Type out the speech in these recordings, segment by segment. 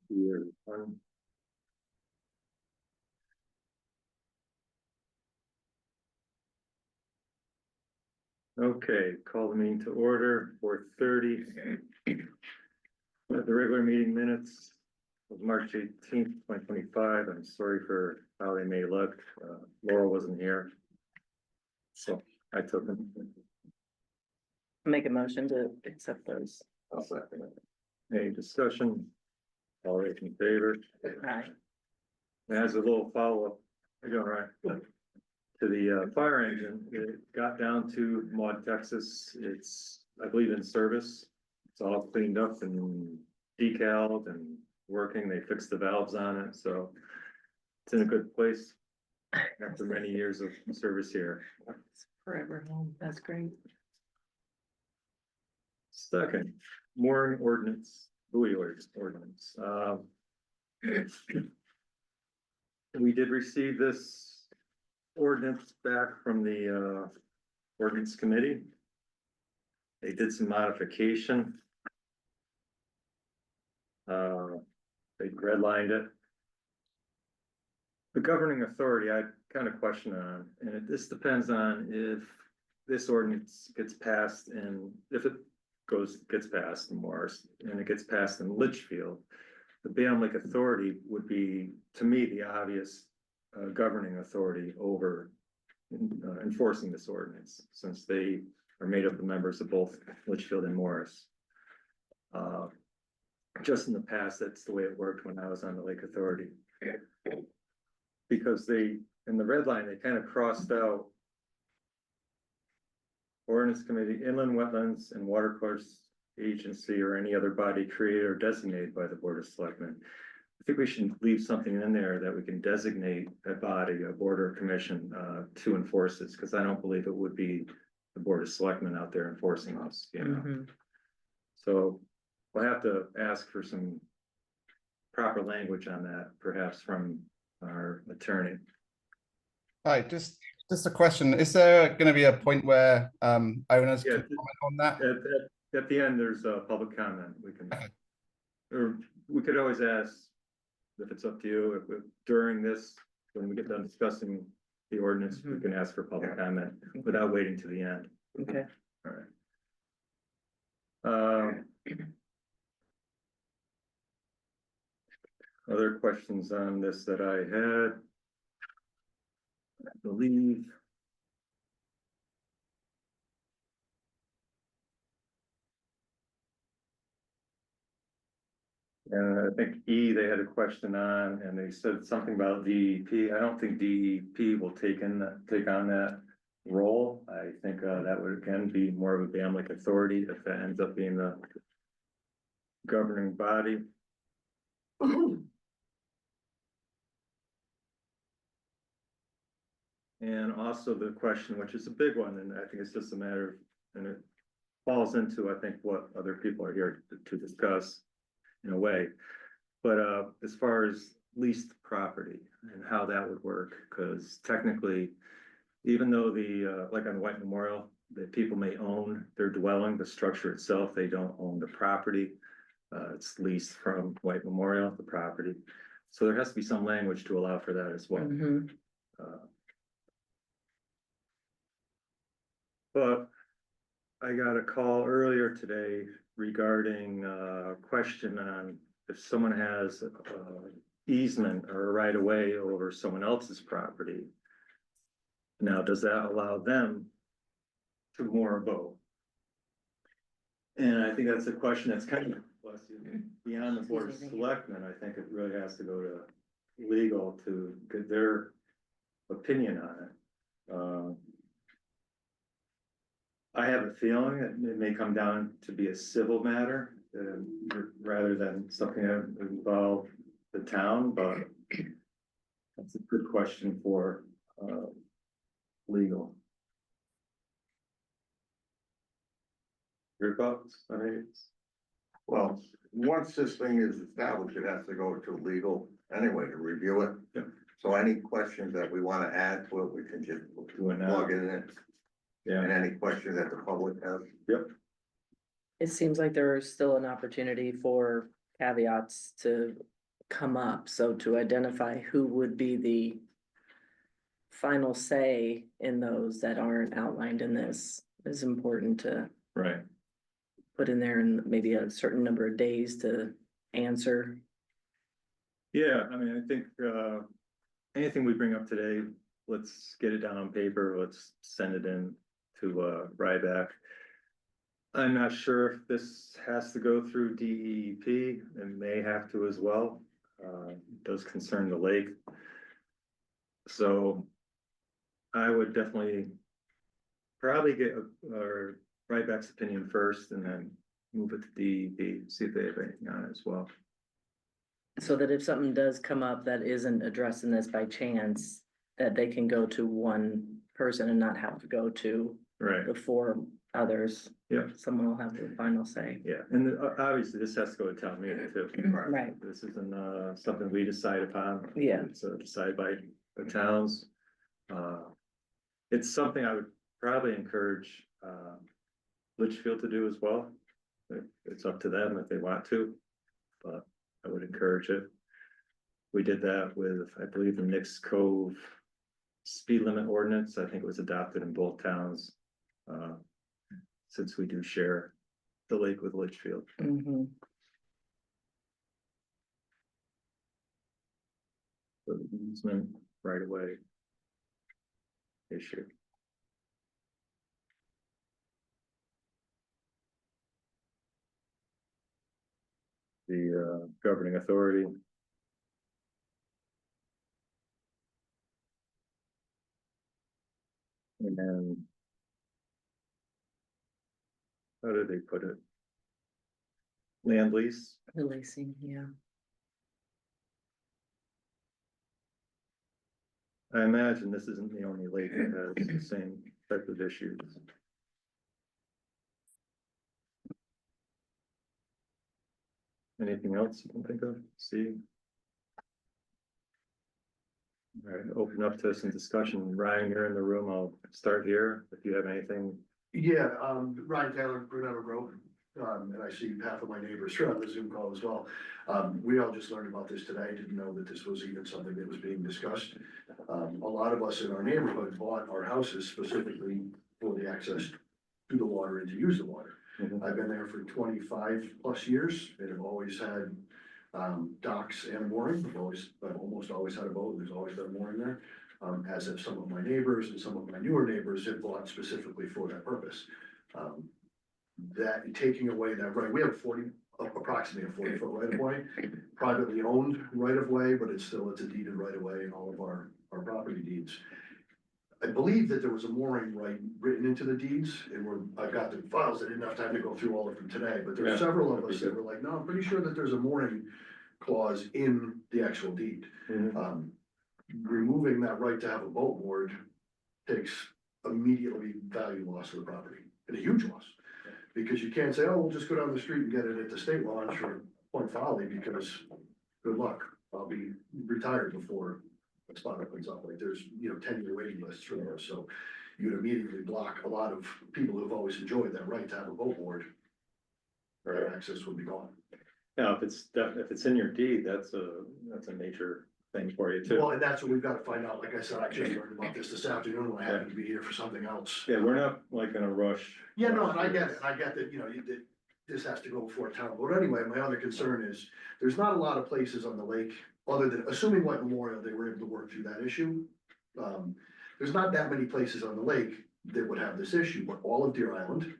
Year one. Okay, call the meeting to order, 4:30. The regular meeting minutes of March 18th, 2025. I'm sorry for how they may look. Laurel wasn't here. So I took them. Make a motion to accept those. I'll second it. Any discussion? All right, in favor? Aye. As a little follow-up, you're doing right. To the fire engine, it got down to Maud, Texas. It's, I believe, in service. It's all cleaned up and decaled and working. They fixed the valves on it, so it's in a good place after many years of service here. Forever home, that's great. Second, mooring ordinance, buoy ordinance. We did receive this ordinance back from the ordinance committee. They did some modification. They redlined it. The governing authority, I kind of question on, and this depends on if this ordinance gets passed and if it gets passed in Morris and it gets passed in Litchfield, the Bayonne Lake Authority would be, to me, the obvious governing authority over enforcing this ordinance, since they are made up of members of both Litchfield and Morris. Just in the past, that's the way it worked when I was on the Lake Authority. Because they, in the red line, they kind of crossed out ordinance committee, inland wetlands and watercourse agency or any other body created or designated by the Board of Selectmen. I think we should leave something in there that we can designate a body, a board or commission to enforce this, because I don't believe it would be the Board of Selectmen out there enforcing us, you know. So we'll have to ask for some proper language on that, perhaps from our attorney. Hi, just a question. Is there going to be a point where owners Yeah, can comment on that? At the end, there's a public comment. We can, or we could always ask, if it's up to you, if during this, when we get done discussing the ordinance, we can ask for public comment without waiting to the end. Okay. All right. Other questions on this that I had? I believe. And I think E, they had a question on, and they said something about DEP. I don't think DEP will take on that role. I think that would again be more of a Bayonne Lake Authority if that ends up being the governing body. And also the question, which is a big one, and I think it's just a matter of, and it falls into, I think, what other people are here to discuss in a way. But as far as leased property and how that would work, because technically, even though the, like on White Memorial, the people may own their dwelling, the structure itself, they don't own the property. It's leased from White Memorial, the property. So there has to be some language to allow for that as well. But I got a call earlier today regarding a question on if someone has easement or a right of way over someone else's property. Now, does that allow them to moor a boat? And I think that's a question that's kind of beyond the Board of Selectmen. I think it really has to go to legal to get their opinion on it. I have a feeling that it may come down to be a civil matter rather than something that would involve the town, but that's a good question for legal. Your thoughts? I mean, Well, once this thing is established, it has to go to legal anyway to review it. Yeah. So any questions that we want to add to it, we can just Do it now. plug it in. Yeah. And any questions that the public has. Yep. It seems like there is still an opportunity for caveats to come up, so to identify who would be the final say in those that aren't outlined in this is important to Right. put in there, and maybe a certain number of days to answer. Yeah, I mean, I think, anything we bring up today, let's get it down on paper, let's send it in to, Ryback. I'm not sure if this has to go through DEP, and may have to as well, it does concern the lake. So I would definitely probably get, Ryback's opinion first, and then move it to DEP, see if they have anything on it as well. So that if something does come up that isn't addressed in this by chance, that they can go to one person and not have to go to Right, the four others. Yeah. Someone will have the final say. yeah, and obviously this has to go to town meeting too. Right, This isn't, something we decide upon. Yeah. It's decided by the towns. It's something I would probably encourage, Litchfield to do as well. It's up to them if they want to, but I would encourage it. We did that with, I believe, the Nix Cove speed limit ordinance. I think it was adopted in both towns. Since we do share the lake with Litchfield. mhm. So the easement right away issue. The governing authority. And then. How do they put it? Land lease, Releasing, yeah. I imagine this isn't the only lake that has the same type of issues. Anything else you can think of, Steve? All right, open up to some discussion. Ryan, you're in the room. I'll start here. If you have anything. Yeah, Ryan Taylor, Brunel Grove, and I see half of my neighbors are on the Zoom call as well. We all just learned about this today, didn't know that this was even something that was being discussed. A lot of us in our neighborhood bought our houses specifically for the access to the water and to use the water. Mhm. I've been there for 25+ years and have always had docks and a mooring. I've almost always had a boat, there's always been a mooring there. As have some of my neighbors and some of my newer neighbors have bought specifically for that purpose. That taking away that right, we have approximately a 40-foot right of way, privately owned right of way, but it's a deeded right of way in all of our property deeds. I believe that there was a mooring right written into the deeds, and I've got the files, I didn't have time to go through all of them today, but there Yeah, are several of that'd be us that good. were like, no, I'm pretty sure that there's a mooring clause in the actual deed. Mhm. Removing that right to have a boat moored takes immediately value loss of the property, and a huge loss. Because you can't say, oh, we'll just go down the street and get it at the state launch or Point Folly, because good luck, I'll be retired before a spot opens up. Like there's, 10-year waiting lists for those, so you'd immediately block a lot of people who've always enjoyed that right to have a boat moored. Their Right. access would be gone. Now, if it's in your deed, that's a major thing for you too. Well, and that's what we've got to find out. Like I said, I just learned about this afternoon when I happened to be here for something else. Yeah, we're not like in a rush. Yeah, no, and I get it, and I get that, that this has to go before town vote anyway. My other concern is, there's not a lot of places on the lake, other than, assuming White Memorial, they were able to work through that issue. There's not that many places on the lake that would have this issue, but all of Deer Island.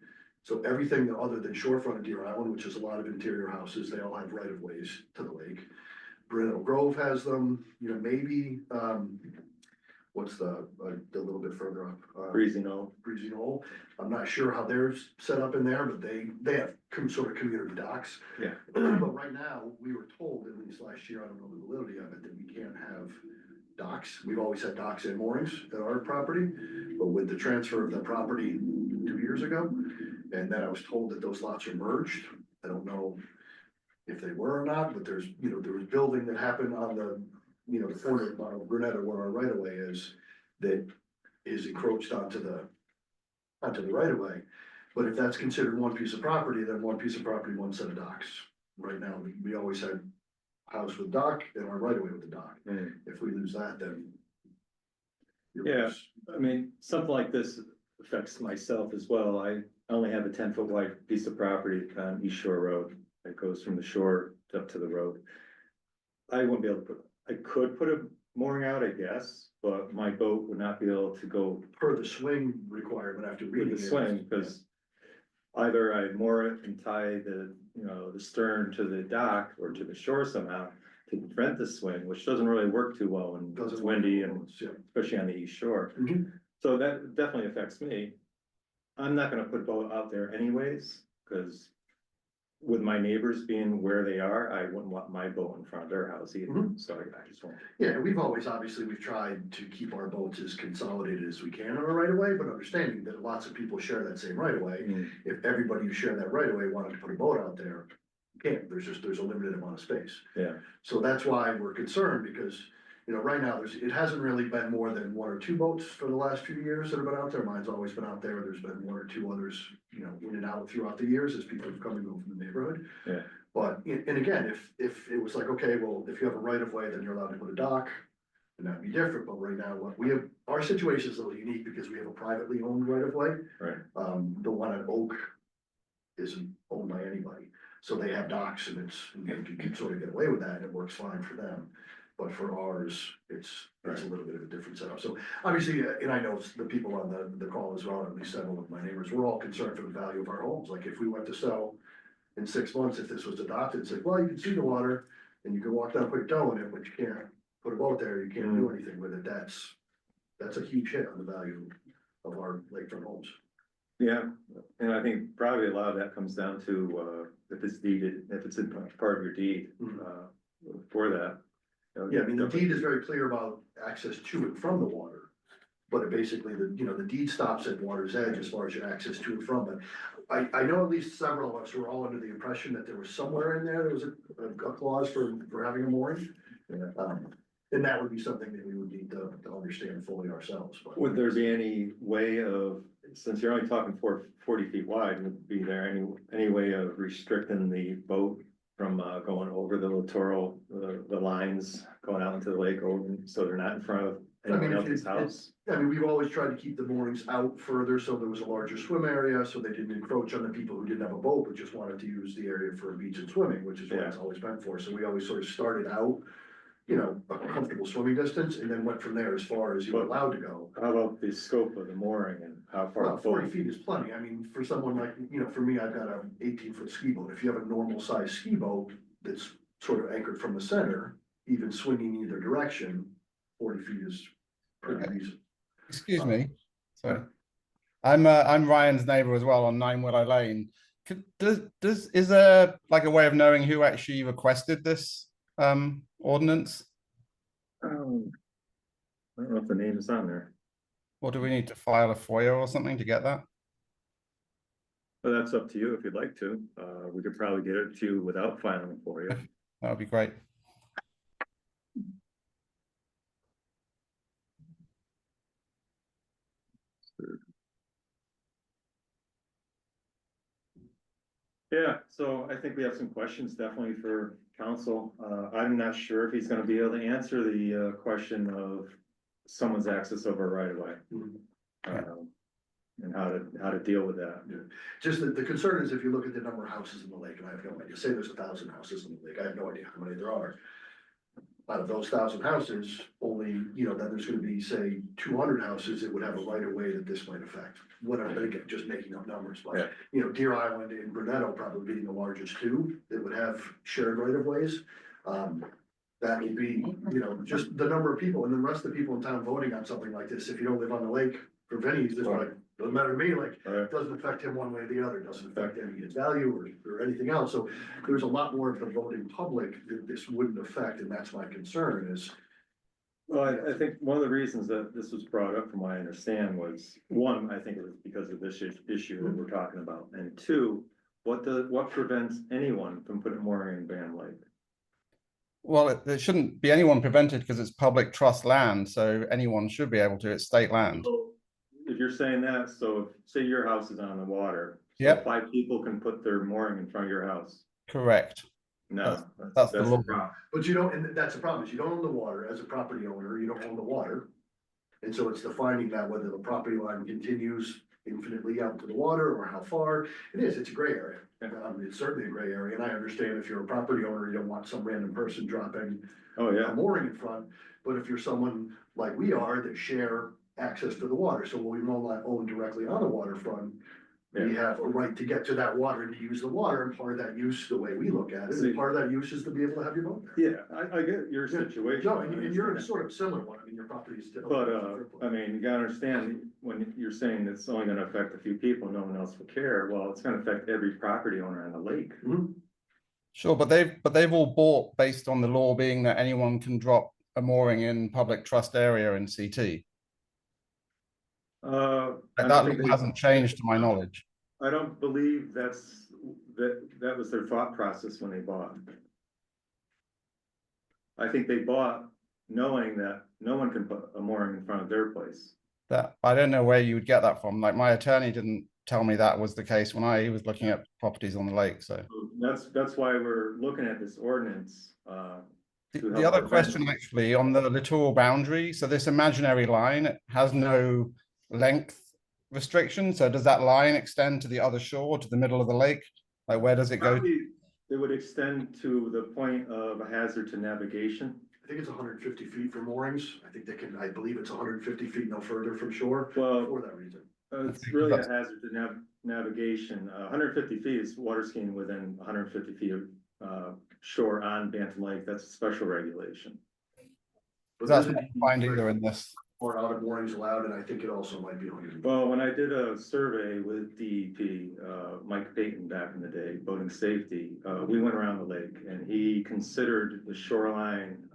So everything that other than shorefront of Deer Island, which is a lot of interior houses, they all have right of ways to the lake. Brunel Grove has them, maybe, what's the little bit further up? Breezy Knoll. Breezy Knoll. I'm not sure how they're set up in there, but they have sort of community docks. Yeah. But right now, we were told, at least last year, I don't know the validity of it, that we can't have docks. We've always had docks and moorings at our property, but with the transfer of the property 2 years ago, and then I was told that those lots are merged. I don't know if they were or not, but there was building that happened on the corner of Brunetta where our right of way is, that is encroached onto the right of way. But if that's considered one piece of property, then one piece of property, one set of docks. right now, we always had house with dock and our right of way with the dock. Mm. If we lose that, then. you Yeah. lose. I mean, something like this affects myself as well. I only have a 10-foot wide piece of property on East Shore Road that goes from the shore up to the road. I wouldn't be able to I could put a mooring out, I guess, but my boat would not be able to go Per the swing requirement after with reading the it. swing, because either I moor it and tie the, the stern to the dock or to the shore somehow to prevent the swing, which doesn't really work too well when Doesn't it's work windy well, and yeah. especially on the east shore. Mhm. So that definitely affects me. I'm not gonna put a boat out there anyways, because with my neighbors being where they are, I wouldn't want my boat in front of their house either, Mhm. so I just won't. Yeah, we've always, obviously, we've tried to keep our boats as consolidated as we can on a right of way, but understanding that lots of people share that same right of way. Mm. If everybody who shared that right of way wanted to put a boat out there, you can't, there's a limited amount of space. Yeah, So that's why we're concerned, because, right now, it hasn't really been more than one or two boats for the last few years that have been out there. Mine's always been out there. There's been one or two others, in and out throughout the years as people have come and go from the neighborhood. yeah, But, and again, if it was like, okay, well, if you have a right of way, then you're allowed to put a dock, then that'd be different. But right now, what we have, our situation is a little unique because we have a privately owned right of way. right, The one at Oak isn't owned by anybody. So they have docks and you can sort of get away with that and it works fine for them. But for ours, it's a little bit of a different setup. So obviously, and I know the people on the call as well, at least several of my neighbors, we're all concerned for the value of our homes. Like if we went to sell in 6 months, if this was adopted, it's like, well, you can see the water and you can walk down, put your toe in it, but you can't put a boat there. You can't do anything with it. That's a huge hit on the value of our lakefront homes. yeah, and I think probably a lot of that comes down to, if it's deeded, if it's in part of your deed, for that. Yeah, I mean, the deed is very clear about access to and from the water. But it basically, the deed stops at water's edge as far as your access to and from, but I know at least several of us were all under the impression that there was somewhere in there was a clause for having a mooring. Yeah. And that would be something that we would need to understand fully ourselves, but. Would there be any way of, since you're only talking 40 feet wide, would be there any way of restricting the boat from going over the littoral, the lines, going out into the lake, over, so they're not in front of anyone else's house? I mean, we've always tried to keep the moorings out further, so there was a larger swim area, so they didn't encroach on the people who didn't have a boat, but just wanted to use the area for beach and swimming, which is what it's always been for, so we always sort of started out, a comfortable swimming distance, and then went from there as far as you were allowed to go. How about the scope of the mooring and how far? Well, 40 feet is plenty, I mean, for someone like, for me, I've got a 18-foot ski boat, if you have a normal size ski boat that's sort of anchored from the center, even swinging either direction, 40 feet is pretty reasonable. Excuse me, sorry. I'm Ryan's neighbor as well on 9 Willow Lane. Is there like a way of knowing who actually requested this ordinance? I don't know if the name is on there, Or do we need to file a FOIA or something to get that? but that's up to you if you'd like to. We could probably get it to you without filing for you. That would be great. Yeah, so I think we have some questions definitely for council. I'm not sure if he's gonna be able to answer the question of someone's access over right away. And how to deal with that. Just the concern is if you look at the number of houses in the lake, and I have no idea, say there's 1,000 houses in the lake, I have no idea how many there are. Out of those 1,000 houses, only, then there's gonna be, say, 200 houses that would have a right of way that this might affect. Whatever, but again, just making up numbers, but, Deer Island and Brunetto probably being the largest two that would have shared right of ways. That would be, just the number of people, and the rest of the people in town voting on something like this, if you don't live on the lake, for Vinny's, it's like, doesn't matter to me, like, it doesn't affect him one way or the other, doesn't affect any his value or anything else, so there's a lot more of the voting public that this wouldn't affect, and that's my concern is. Well, I think one of the reasons that this was brought up, from what I understand, was one, I think it was because of this issue that we're talking about, and two, what prevents anyone from putting mooring in Van Lake? Well, there shouldn't be anyone prevented because it's public trust land, so anyone should be able to. It's state land. If you're saying that, so say your house is on the water, so Yep. 5 people can put their mooring in front of your house. Correct. No. That's the law. problem. But you don't, and that's the problem, is you don't own the water as a property owner, you don't own the water. And so it's defining that whether the property line continues infinitely out to the water or how far. It's a gray area. It's certainly a gray area, and I understand if you're a property owner, you don't want some random person dropping Oh, a yeah, mooring in front. But if you're someone like we are that share access to the water, so when we own directly on the waterfront, we have a right to get to that water and to use the water, and part of that use, the way we look at it, See- and part of that use is to be able to have your boat there. yeah, I get your situation. No, and you're in a I sort of similar one, I mean, your property is. But, I mean, you gotta understand, when you're saying it's only gonna affect a few people, no one else will care, well, it's gonna affect every property owner on the lake. Mhm. Sure, but they've all bought based on the law being that anyone can drop a mooring in public trust area in CT. I That don't think law they- hasn't changed to my knowledge. I don't believe that was their thought process when they bought. I think they bought knowing that no one can put a mooring in front of their place. That I don't know where you would get that from. Like my attorney didn't tell me that was the case when I was looking at properties on the lake. So That's why we're looking at this ordinance, the other question actually on the littoral boundary. So this imaginary line has no length restriction. So does that line extend to the other shore, to the middle of the lake? Like where does it go? Probably, it would extend to the point of a hazard to navigation. I think it's 150 feet for moorings, I think they can, I believe it's 150 feet no further from shore, Well, for that reason. it's really a hazard to navigation. 150 feet is water skiing within 150 feet of shore on Bantam Lake. That's a special regulation. But That's there's not a- defined either in this. Or out of moorings allowed, and I think it also might be 100. Well, when I did a survey with DEP, Mike Payton back in the day, boating safety, we went around the lake and he considered the shoreline,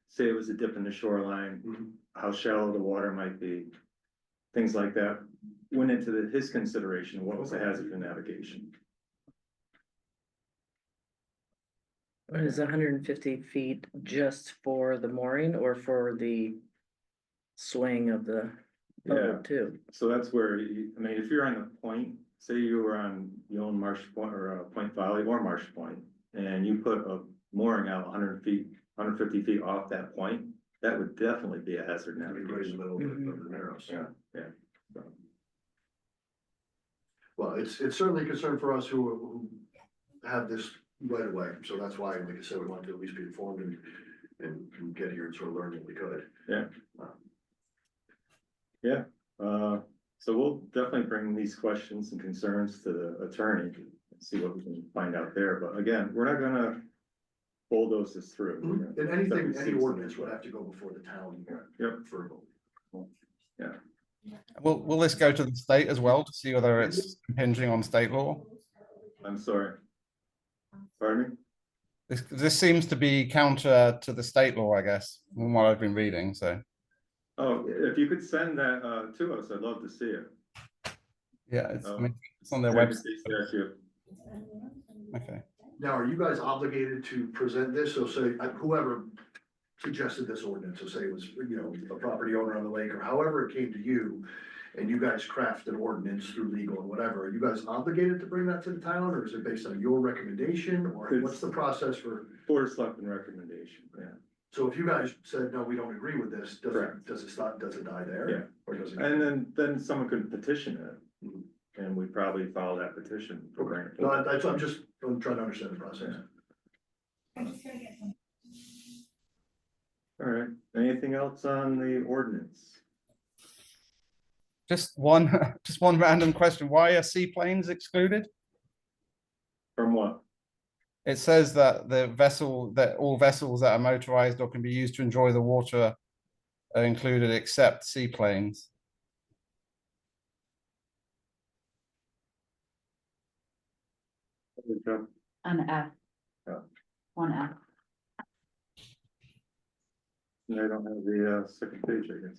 say it was a dip in the shoreline, Mhm. how shallow the water might be. Things like that went into his consideration, of what was a hazard to navigation. Or is 150 feet just for the mooring or for the swing of the Yeah. boat too? So that's where, I mean, if you're on the point, say you were on your own Marsh Point or Point Valley or Marsh Point, and you put a mooring out 100 feet, 150 feet off that point, that would definitely be a hazard That'd be right in the navigation. middle of the narrows. Yeah. So, Well, it's certainly a concern for us who have this right away, so that's why, like I said, we wanted to at least be informed and get here and sort of learn what we could. So we'll definitely bring these questions and concerns to the attorney, and see what we can find out there, but again, we're not gonna bulldoze this through. We're gonna- And anything, definitely any see ordinance some- would have to go before the town. Yep. For a vote. Will this go to the state as well to see whether it's impinging on state law? I'm sorry. Pardon me? This seems to be counter to the state law, I guess, from what I've been reading. So Oh, if you could send that to us, I'd love to see it. yeah, I Oh. mean, it's on their Second website. state statute. Okay. Now, are you guys obligated to present this, so say, whoever suggested this ordinance, so say it was, a property owner on the lake, or however it came to you, and you guys craft an ordinance through legal and whatever, are you guys obligated to bring that to the town, or is it based on your recommendation, or what's the process for? Board of Selectmen recommendation, yeah. So if you guys said, no, we don't agree with this, Correct. does it stop, does it die there? Yeah. Or does it? And then someone could petition it, Mhm. and we'd probably file that petition. for Okay, grant. no, I'm trying to understand the process. All right, anything else on the ordinance? Just one, just one random question. Why are seaplanes excluded? From what? It says that that all vessels that are motorized or can be used to enjoy the water are included except seaplanes. An F. Yeah. One F. I don't have the second page, I guess.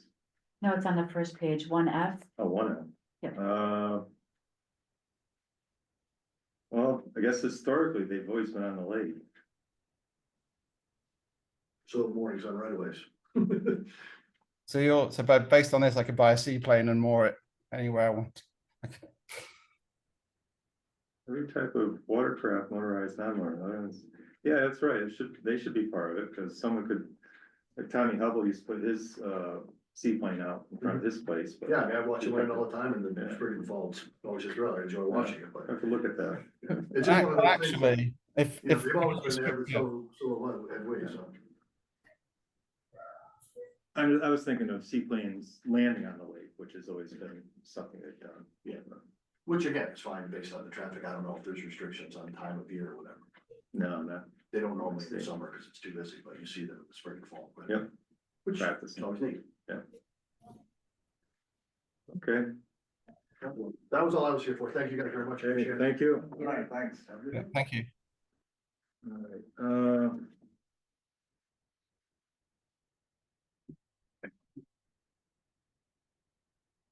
No, it's on the first page, one F. Oh, one of them. Yep. Well, I guess historically, they've always been on the lake. So moorings on right of ways. So based on this, I could buy a seaplane and moor it anywhere I want. Every type of watercraft, motorized, non-motorized, Yeah, that's right, they should be part of it, because someone could, like Tommy Hubble used to put his, seaplane out in front of his place, but. Yeah, I mean, I watch it land all the time and then spring and fall, it's always just really, I enjoy watching it, I but. have to look at that. It's just one of those things, Actually, if, you know, if. they've always been there, but so have we, so. I was thinking of seaplanes landing on the lake, which has always been something they've done, yeah. Which again, is fine based on the traffic, I don't know if there's restrictions on time of year or whatever. No, They don't normally in the summer because it's too busy, but you see them in the spring and fall. But- Yep. Which Practice. is always neat. okay, That was all I was here for. Thank you guys very much. hey, Appreciate it. thank you. All right, thanks. Yeah, thank you. All right,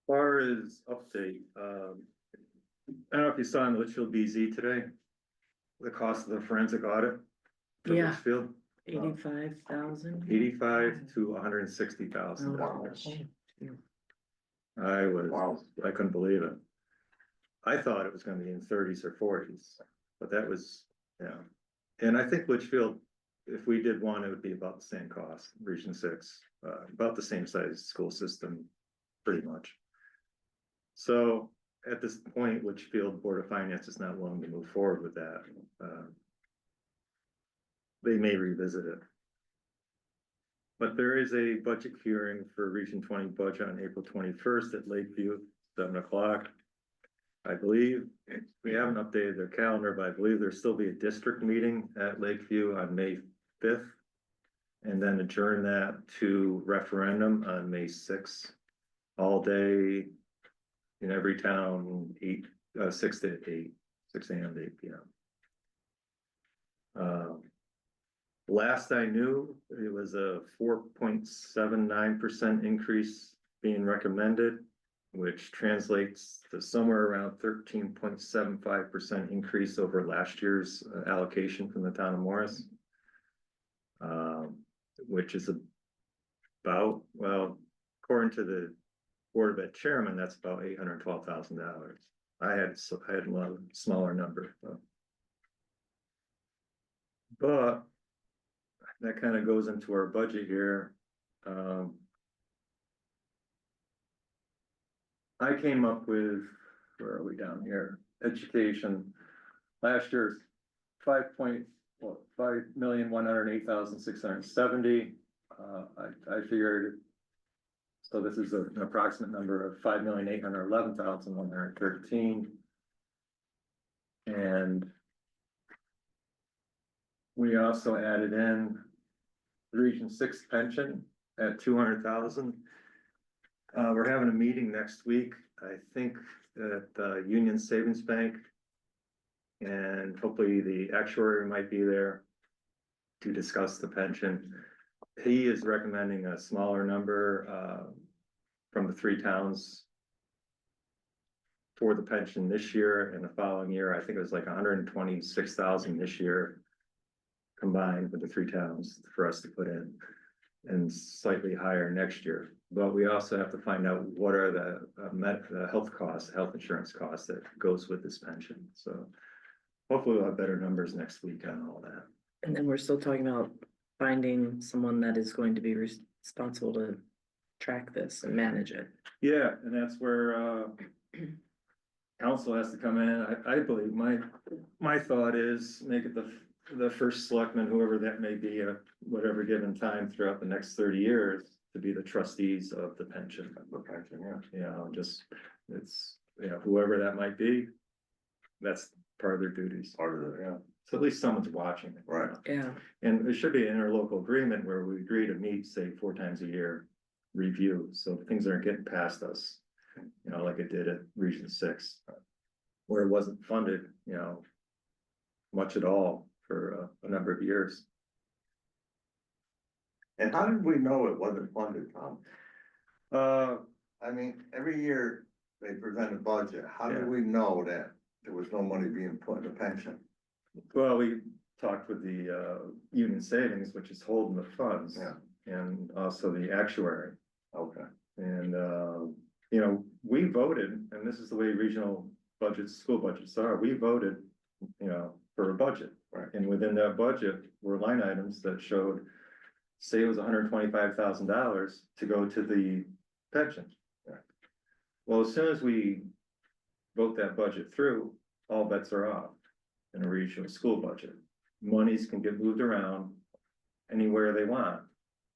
far as update, I don't know if you saw in Litchfield BZ today, the cost of the forensic audit for Yeah. Litchfield, 85,000. 85 to $160,000. I couldn't believe it. I thought it was gonna be in thirties or forties, but that was, yeah. And I think Litchfield, if we did one, it would be about the same cost, Region 6, about the same size school system, pretty much. So at this point, Litchfield Board of Finance is not willing to move forward with that. They may revisit it. But there is a budget hearing for Region 20 budget on April 21st at Lakeview, 7 o'clock. I believe, we haven't updated their calendar, but I believe there'll still be a district meeting at Lakeview on May 5th. And then adjourn that to referendum on May 6th, all day in every town, 6 to 8, 6 a.m. to 8 p.m. Last I knew, it was a 4.79% increase being recommended, which translates to somewhere around 13.75% increase over last year's allocation from the town of Morris. Which is about, well, according to the Board of Ed chairman, that's about $812,000. I had a lot smaller number. But that kind of goes into our budget here. I came up with, where are we down here? Education, last year's 5,108,670. I figured, so this is an approximate number of 5,811,113. And we also added in Region 6 pension at 200,000. We're having a meeting next week, I think, at Union Savings Bank. And hopefully the actuary might be there to discuss the pension. He is recommending a smaller number from the 3 towns for the pension this year and the following year. I think it was like 126,000 this year combined with the 3 towns for us to put in, and slightly higher next year. But we also have to find out what are the health costs, health insurance costs that goes with this pension. So hopefully we'll have better numbers next week on all that. And then we're still talking about finding someone that is going to be responsible to track this and manage it. Yeah, and that's where council has to come in. I believe my thought is make it the first selectman, whoever that may be at whatever given time throughout the next 30 years, to be the trustees of the pension. Yeah, you know, just, it's, you know, whoever that might be, that's part of their duties. Part of it, yeah. So at least someone's watching it. Right. Yeah, And it should be an interlocal agreement where we agree to meet, say, 4 times a year, review, so things aren't getting past us. You know, like it did at Region 6, where it wasn't funded, you know, much at all for a number of years. And how did we know it wasn't funded, Tom? I mean, every year they present a budget. How Yeah. did we know that there was no money being put in the pension? Well, we talked with the Union Savings, which is holding the funds. Yeah. And also the actuary. Okay. And, you know, we voted, and this is the way regional budgets, school budgets are, we voted, you know, for a budget. Right. And within that budget were line items that showed, say it was $125,000 to go to the pension. Right. Well, as soon as we vote that budget through, all bets are off in a regional school budget. Monies can get moved around anywhere they want.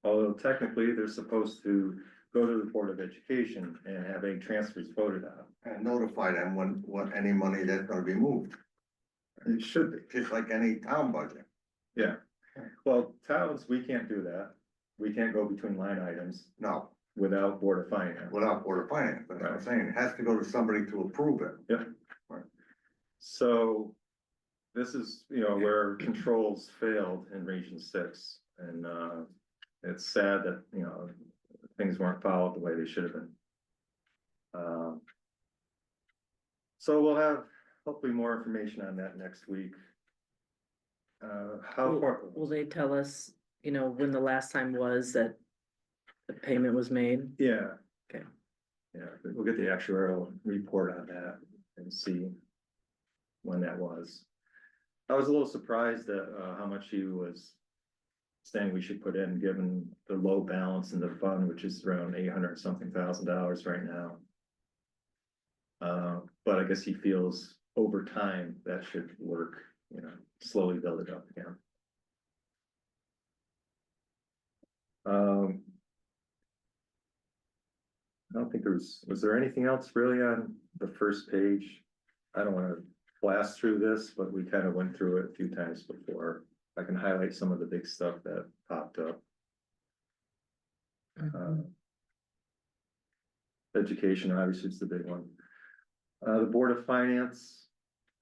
Although technically, they're supposed to go to the Board of Education and have any transfers voted on. And notify them when, what, any money that's gonna be moved, It should be. just like any town budget. Yeah, well, towns, we can't do that. We can't go between line items No, without Board of Finance. without Board of Finance, that's what I'm saying, it has to go to somebody to approve it. So this is, where controls failed in Region 6, and it's sad that, things weren't followed the way they should have been. So we'll have hopefully more information on that next week. How far? Will they tell us, when the last time was that the payment was made? Yeah. Okay. Yeah, we'll get the actuarial report on that and see when that was. I was a little surprised at how much he was saying we should put in, given the low balance in the fund, which is around $800-something thousand right now. But I guess he feels over time that should work, slowly build it up again. I don't think was there anything else really on the first page? I don't want to blast through this, but we kind of went through it a few times before. I can highlight some of the big stuff that popped up. Education, obviously, is the big one. The Board of Finance,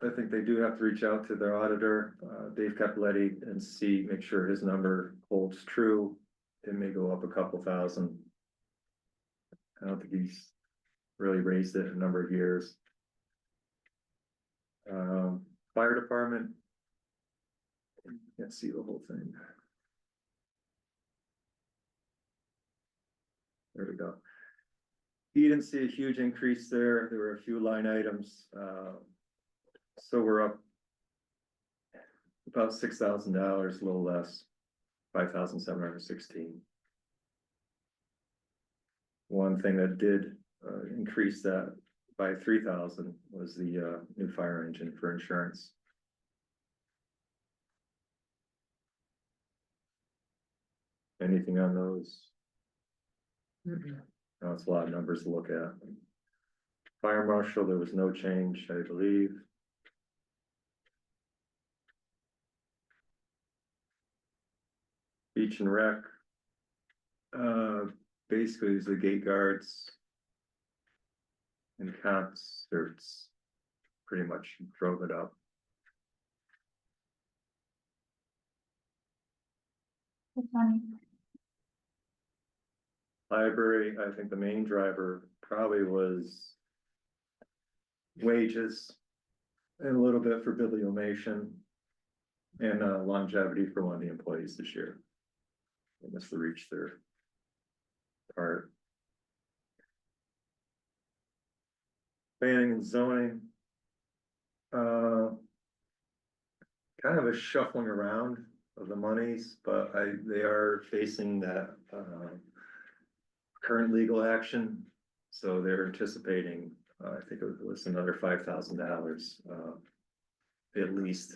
I think they do have to reach out to their auditor, Dave Capoletti, and make sure his number holds true. It may go up a couple thousand. I don't think he's really raised it in a number of years. Fire department. Can't see the whole thing. There we go. You didn't see a huge increase there. There were a few line items. So we're up about $6,000, a little less, 5,716. One thing that did increase that by 3,000 was the new fire engine for insurance. Anything on those? No, it's a lot of numbers to look at. Fire marshal, there was no change, I believe. Beach and rec. Basically, it's the gate guards. And concerts pretty much drove it up. It's funny. Library, I think the main driver probably was wages and a little bit for bibliomation and longevity for one of the employees this year. They must have reached their part. Planning and zoning. Kind of a shuffling around of the monies, but they are facing that current legal action. So they're anticipating, I think it was another $5,000 at least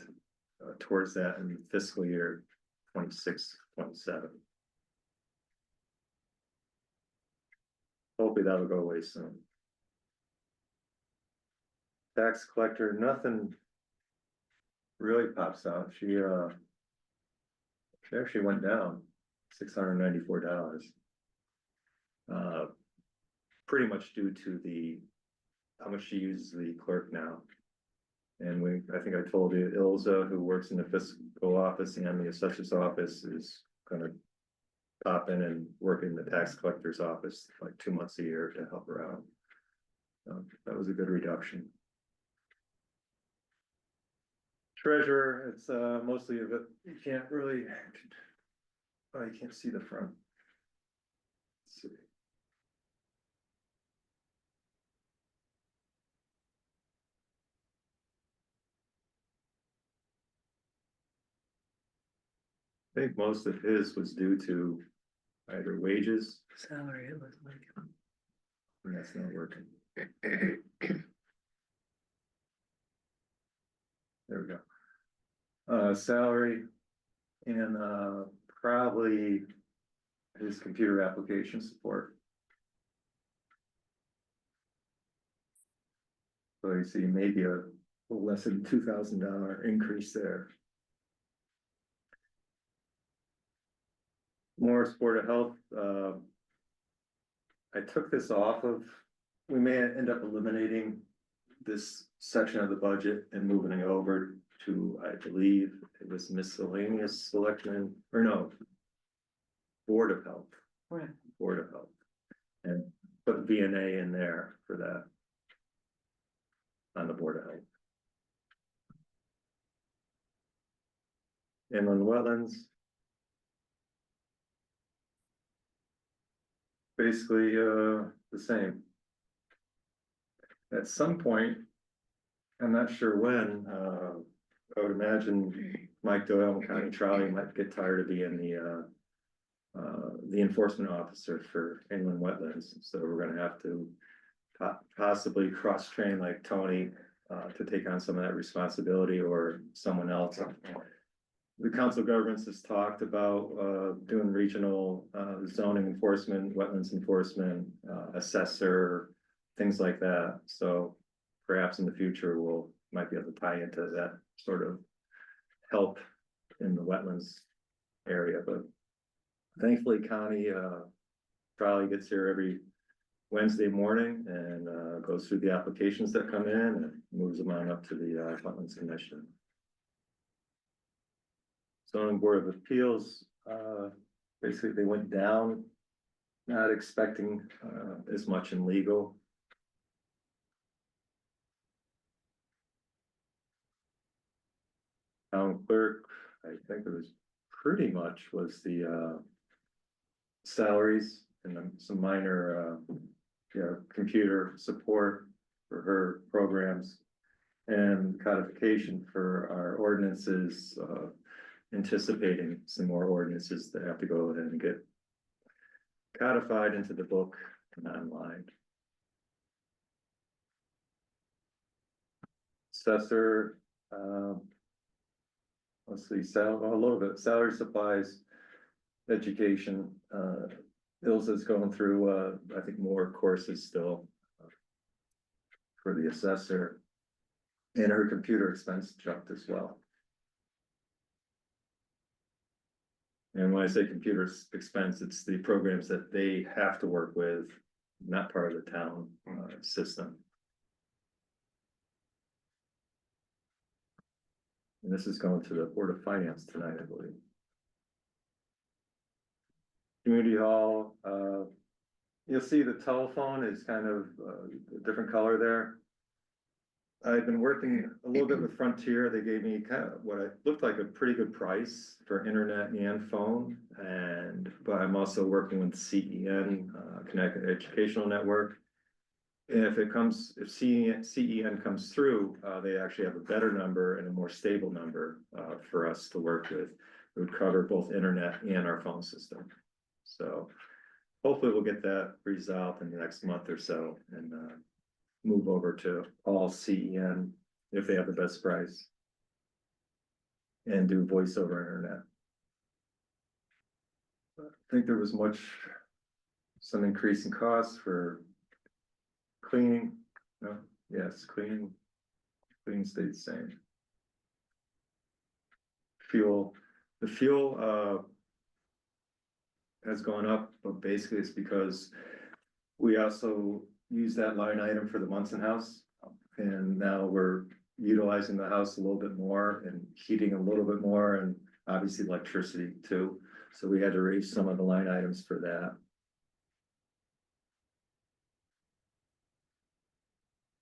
towards that in fiscal year 26, 27. Hopefully that'll go away soon. Tax collector, nothing really pops out. She actually went down $694. Pretty much due to how much she uses the clerk now. And I think I told you, Ilza, who works in the fiscal office and the assessor's office, is gonna pop in and work in the tax collector's office like 2 months a year to help her out. That was a good reduction. Treasurer, it's mostly of it, you can't really, you can't see the front. Let's see. think most of his was due to either wages, Salary, it was like. and that's not working. There we go. Salary and, probably his computer application support. So you see maybe a little less than $2,000 increase there. More Board of Health, I took this off of, we may end up eliminating this section of the budget and moving it over to, I believe it was miscellaneous selectmen, or no. Board of Health, Right. Board of Health, and put VNA in there for that. On the Board of Health. And on wetlands. Basically, the same. At some point, I'm not sure when, I would imagine Mike Doyle and County Trolley might get tired of being the enforcement officer for inland wetlands, so we're gonna have to possibly cross-train like Tony, to take on some of that responsibility, or someone else. The Council of Governments has talked about, doing regional, zoning enforcement, wetlands enforcement, assessor, things like that, so perhaps in the future, might be able to tie into that sort of help in the wetlands area, but thankfully Connie, Trolley gets here every Wednesday morning and, goes through the applications that come in and moves them on up to the, Wetlands Commission. Zoning Board of Appeals, basically they went down, not expecting, as much in legal. Town clerk, I think it was pretty much was the, salaries and then some minor, computer support for her programs. And codification for our ordinances, anticipating some more ordinances that have to go ahead and get codified into the book and online. Assessor, let's see, a little bit, salary, supplies, education, Ilsa's going through, I think more courses still. For the assessor. And her computer expense jumped as well. And when I say computer expense, it's the programs that they have to work with, not part of the town, system. And this is going to the Board of Finance tonight, I believe. Community Hall, you'll see the telephone is kind of a different color there. I've been working a little bit with Frontier. They gave me kind of what I looked like a pretty good price for internet and phone. But I'm also working with CEN, Connected Educational Network. If CEN comes through, they actually have a better number and a more stable number for us to work with. It would cover both internet and our phone system. So hopefully we'll get that resolved in the next month or so and move over to all CEN if they have the best price. And do voice over internet. I think there was some increase in costs for cleaning. No, yes, cleaning stayed the same. Fuel, the fuel, has gone up, but basically it's because we also use that line item for the Munson house. And now we're utilizing the house a little bit more and heating a little bit more and obviously electricity too. So we had to raise some of the line items for that.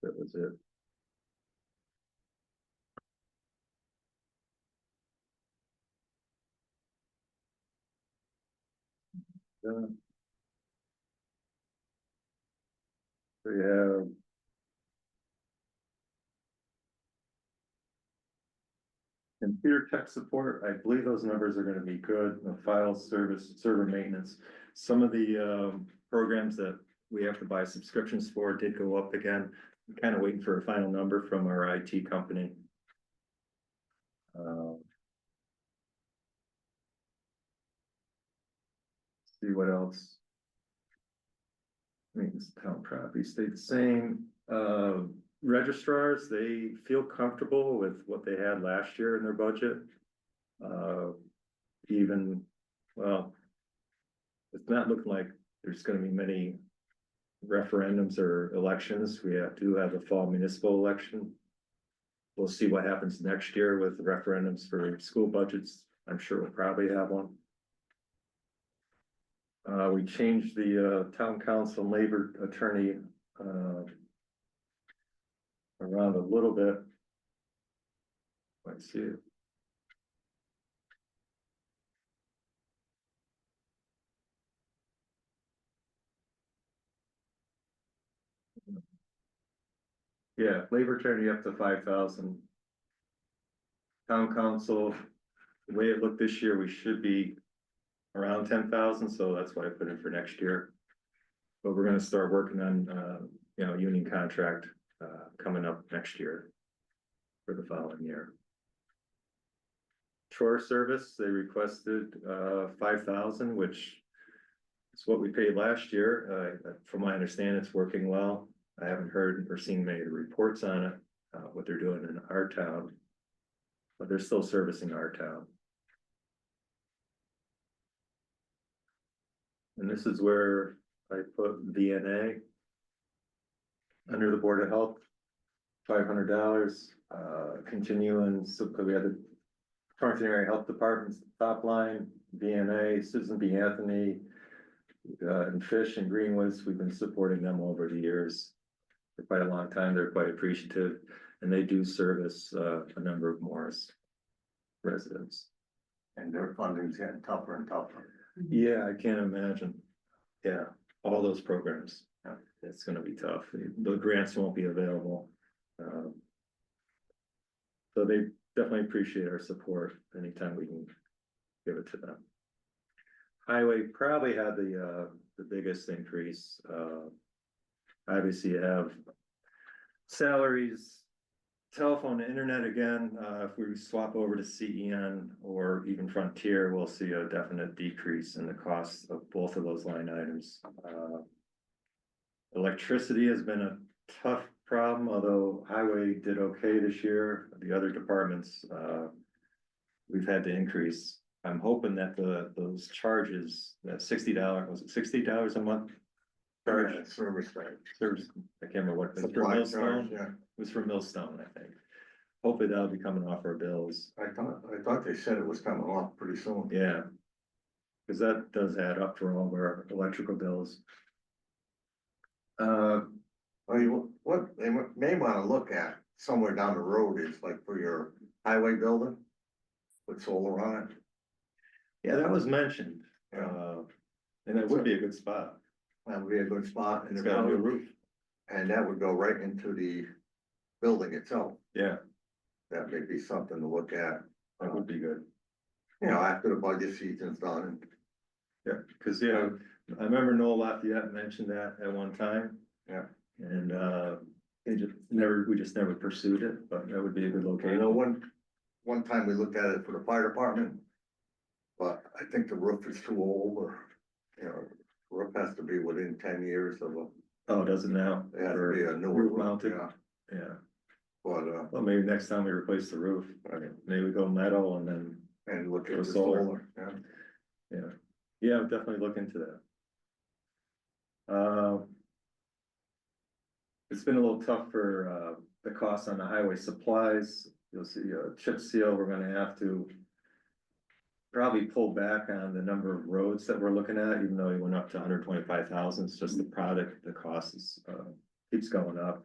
That was it. We have Computer tech support, I believe those numbers are gonna be good, the file service, server maintenance. Some of the programs that we have to buy subscriptions for did go up again. I'm kind of waiting for a final number from our IT company. See what else. Maintenance town property stayed the same. Registrars, they feel comfortable with what they had last year in their budget. Even, well, it's not looking like there's gonna be many referendums or elections. We do have a fall municipal election. We'll see what happens next year with the referendums for school budgets. I'm sure we'll probably have one. We changed the town council and labor attorney around a little bit. Let's see it. Yeah, labor attorney up to 5,000. Town council, the way it looked this year, we should be around 10,000, so that's why I put in for next year. But we're gonna start working on, union contract, coming up next year for the following year. Chore service, they requested, 5,000, which is what we paid last year. From my understanding, it's working well. I haven't heard or seen many of the reports on it, what they're doing in our town. But they're still servicing our town. And this is where I put VNA. Under the Board of Health, $500, continuing, so we had the Torrington Area Health Department's top line, VNA, Susan B. Anthony. And Fish and Greenwoods, we've been supporting them over the years. For quite a long time, they're quite appreciative, and they do service a number of Morris residents. And their funding's getting tougher and tougher. Yeah, I can't imagine. Yeah, all those programs, it's gonna be tough. The grants won't be available. So they definitely appreciate our support anytime we can give it to them. Highway probably had the biggest increase. Obviously you have salaries, telephone, and internet again. If we swap over to CEN or even Frontier, we'll see a definite decrease in the cost of both of those line items. Electricity has been a tough problem, although Highway did okay this year. The other departments, we've had to increase. I'm hoping that those charges, that $60, was it $60 a month? Charge, Yeah, service charge. service, I can't remember what, it was for Supply charge, Millstone, yeah. it was for Millstone, I think. Hopefully that'll be coming off our bills, I thought they said it was coming off pretty soon. yeah. Cause that does add up for all of our electrical bills. What they may wanna look at somewhere down the road is like for your highway building. With solar on it. Yeah, that was mentioned, Yeah. and it would be a good spot. That would be a good spot. It's got a new roof, And that would go right into the building itself. yeah, That may be something to look at, that would be good. after the budget season's done. Yeah, cause I remember Noel Lafayette mentioned that at one time. Yeah. And, we just never pursued it, but that would be a good I location. know one time we looked at it for the fire department. But I think the roof is too old or, roof has to be within 10 years of a, Oh, does it now? it has to be a newer Roof roof, mounted? yeah. Yeah, But, well, maybe next time we replace the roof, maybe we go metal and then, and look at Or the solar. solar, yeah. yeah, definitely look into that. It's been a little tough for, the costs on the highway supplies. You'll see a chip seal, we're gonna have to probably pull back on the number of roads that we're looking at, even though we went up to 125,000, it's just the product, the cost is, keeps going up.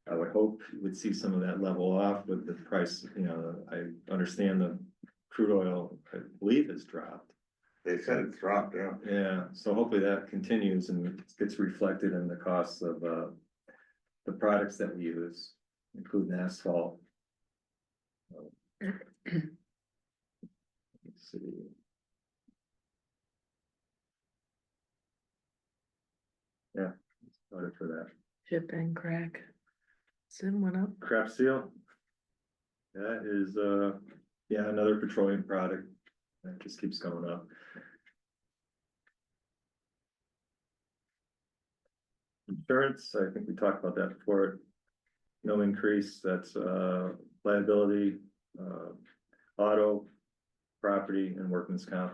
I would hope you would see some of that level off with the price, I understand the crude oil, I believe, has dropped. They said it's dropped, yeah. Yeah, so hopefully that continues and gets reflected in the costs of, the products that we use, including asphalt. Let's see. Yeah, voted for that. Chip and crack. Sim went up. Crap seal. That is, yeah, another petroleum product. That just keeps going up. Insurance, I think we talked about that before. No increase, that's, liability, auto, property and workman's comp.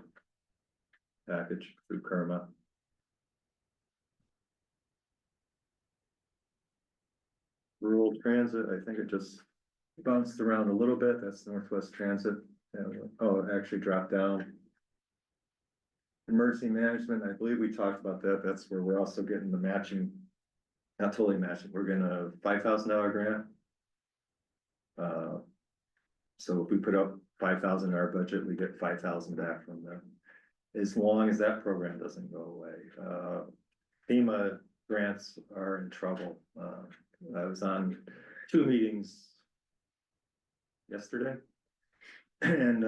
Package through Kerma. Rural transit, I think it just bounced around a little bit, that's Northwest Transit. Oh, it actually dropped down. Emergency management, I believe we talked about that, that's where we're also getting the matching. Not totally matching, we're getting a $5,000 grant. So if we put up 5,000 in our budget, we get 5,000 back from them. As long as that program doesn't go away. FEMA grants are in trouble. I was on 2 meetings yesterday. And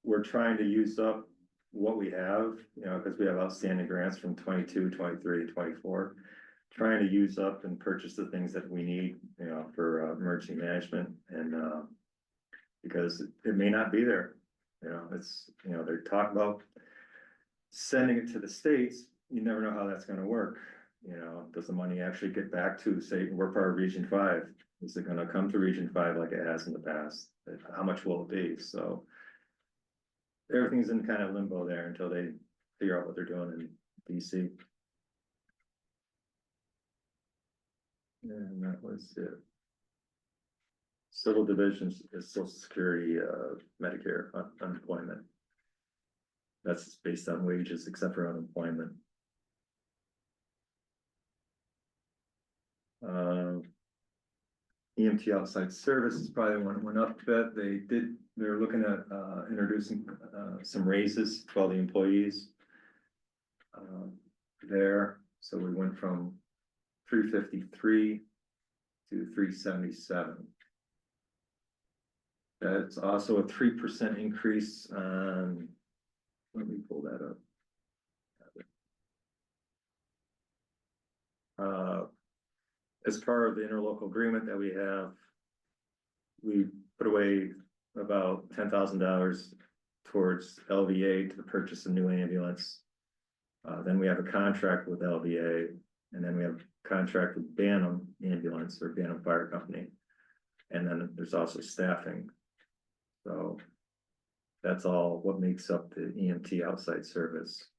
we're trying to use up what we have, because we have outstanding grants from 22, 23, 24. Trying to use up and purchase the things that we need, for emergency management and because it may not be there. They're talking about sending it to the states. You never know how that's gonna work. Does the money actually get back to, say, we're part of Region 5? Is it gonna come to Region 5 like it has in the past? How much will it be? So everything's in kind of limbo there until they figure out what they're doing in DC. And that was it. Civil divisions is Social Security, Medicare, unemployment. That's based on wages except for unemployment. EMT outside service is probably one that went up a bit. They're looking at introducing some raises to all the employees there. So we went from 353 to 377. That's also a 3% increase on, let me pull that up. As part of the interlocal agreement that we have, we put away about $10,000 towards LVA to purchase a new ambulance. Then we have a contract with LVA, and then we have a contract with Bantam Ambulance or Bantam Fire Company. And then there's also staffing. So that's all what makes up the EMT outside service.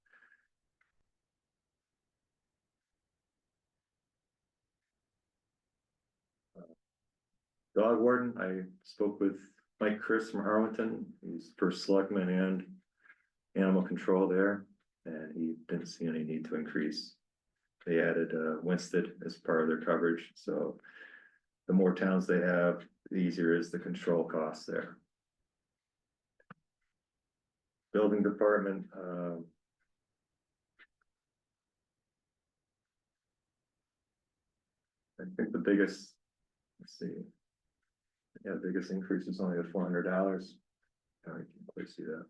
Dog warden, I spoke with Mike Chris from Harwinton. He's first selectman and animal control there, and he didn't see any need to increase. They added Winston as part of their coverage, so the more towns they have, the easier is the control costs there. Building department, I think the biggest, let's see. Yeah, the biggest increase is only at $400. I can't quite see that.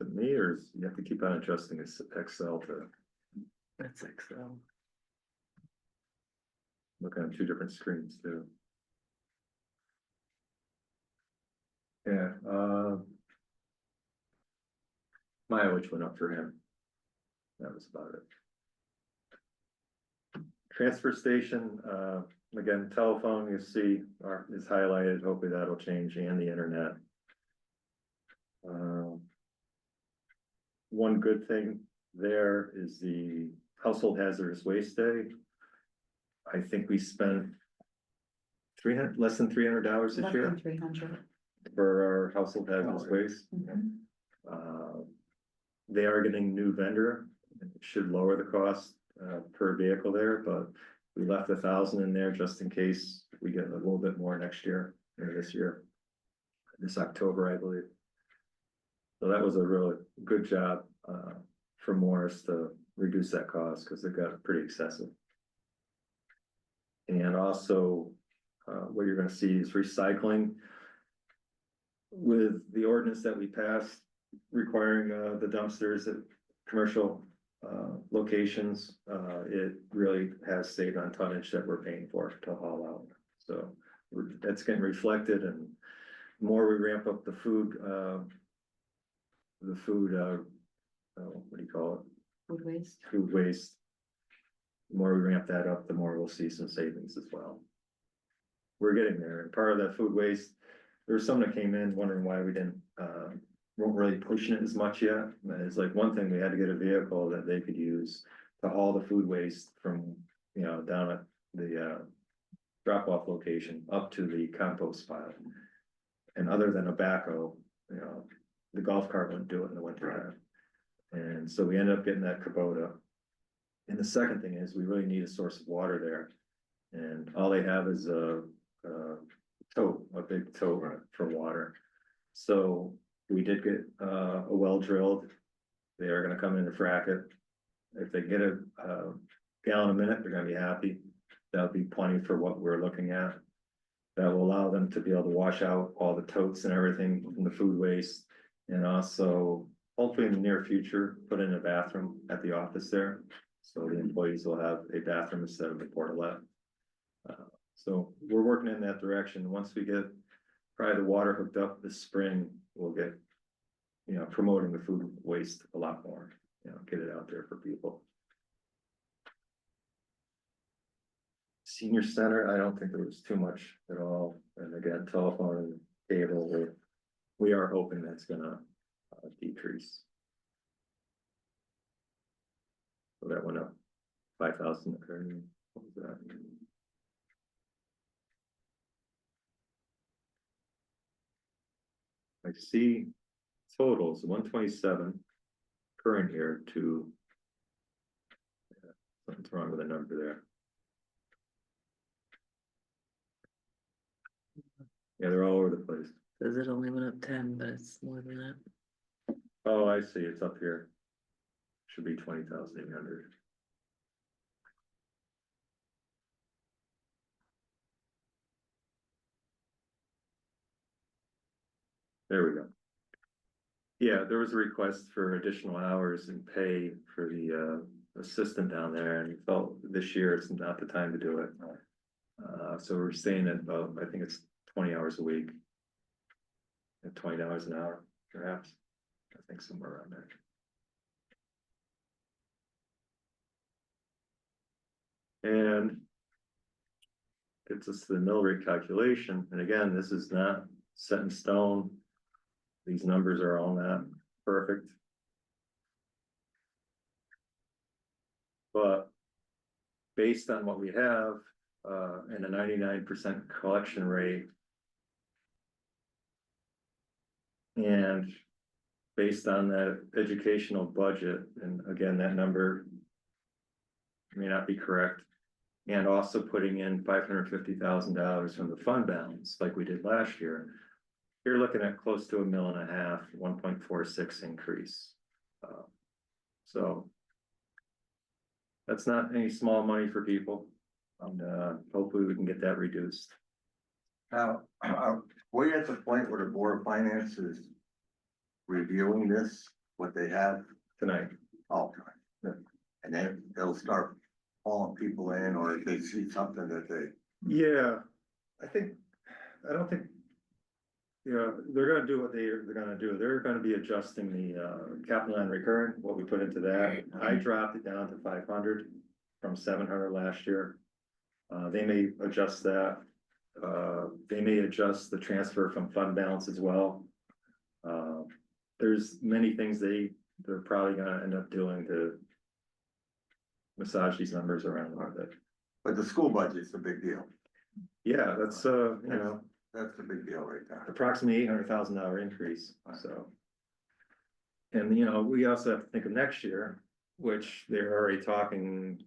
Is it me, or is you have to keep on adjusting this Excel to That's Excel. look on 2 different screens too? Yeah, mileage went up for him. That was about it. Transfer station, again, telephone, you see, is highlighted, hopefully that'll change, and the internet. One good thing there is the household hazardous waste day. I think we spent less than $300 this Less year than 300. for our household hazardous waste. Mhm. They are getting a new vendor, it should lower the cost per vehicle there, but we left 1,000 in there just in case we get a little bit more next year or this year. This October, I believe. So that was a really good job for Morris to reduce that cost because it got pretty excessive. And also, what you're gonna see is recycling. With the ordinance that we passed requiring, the dumpsters at commercial, locations, it really has saved on tonnage that we're paying for to haul out. So that's getting reflected, and the more we ramp up the food, what do you call it? Food waste. Food waste. The more we ramp that up, the more we'll see some savings as well. We're getting there, and part of that food waste, there was some that came in wondering why we didn't, weren't really pushing it as much yet. And it's like, one thing, we had to get a vehicle that they could use to haul the food waste from, down at the, drop-off location up to the compost pile. And other than a backhoe, the golf cart wouldn't do it in the winter time. And so we ended up getting that Kubota. And the second thing is, we really need a source of water there. And all they have is a big tote for water. So we did get a well drilled. They are gonna come in and frack it. If they get a gallon a minute, they're gonna be happy. That'll be plenty for what we're looking at. That will allow them to be able to wash out all the totes and everything from the food waste. And also, hopefully in the near future, put in a bathroom at the office there. So the employees will have a bathroom instead of a portalette. So we're working in that direction. Once we get probably the water hooked up this spring, we'll get, promoting the food waste a lot more, get it out there for people. Senior center, I don't think there was too much at all. And again, telephone and cable, we are hoping that's gonna decrease. So that went up 5,000. What was that? I see totals 127 current year to, something's wrong with the number there. Yeah, they're all over the place. Says it only went up 10, but it's more than that. Oh, I see, it's up here. Should be 20,800. There we go. Yeah, there was a request for additional hours and pay for the assistant down there, and felt this year it's not the time to do it. So we're staying at about, I think it's 20 hours a week. At $20 an hour, perhaps. I think somewhere around there. And gets us to the mill rate calculation, and again, this is not set in stone. These numbers are all not perfect. But based on what we have, and a 99% collection rate. And based on that educational budget, and again, that number may not be correct. And also putting in $550,000 from the fund balance like we did last year. You're looking at close to $1.5 million, 1.46 increase. So that's not any small money for people. And hopefully we can get that reduced. Now, we're at the point where the Board of Finance is reviewing this, what they have, Tonight, and then they'll start calling people in, or if they see something that they. yeah, I don't think. They're gonna do what they're gonna do. They're gonna be adjusting the capital and recurring, what we put into that. I dropped it down to 500 from 700 last year. They may adjust that. They may adjust the transfer from fund balance as well. There's many things they're probably gonna end up doing to massage these numbers around a little bit. But the school budget's a big deal. Yeah, that's That's a big deal right there. approximately $800,000 increase, so. And we also have to think of next year, which they're already talking.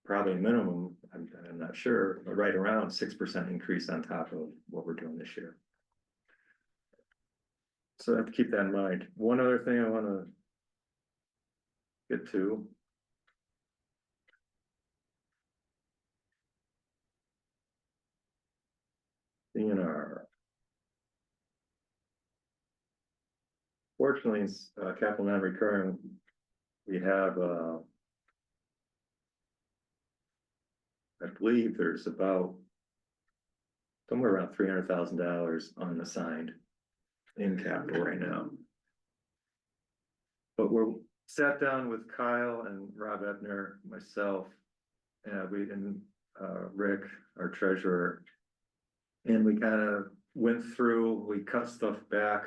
Probably a minimum, I'm not sure, but right around 6% increase on top of what we're doing this year. So I have to keep that in mind. One other thing I wanna get to. DNR. Fortunately, it's capital non-recurring, we have, I believe there's about somewhere around $300,000 unassigned in capital right now. But we're sat down with Kyle and Rob Ebner, myself, and Rick, our treasurer. And we kind of went through, we cut stuff back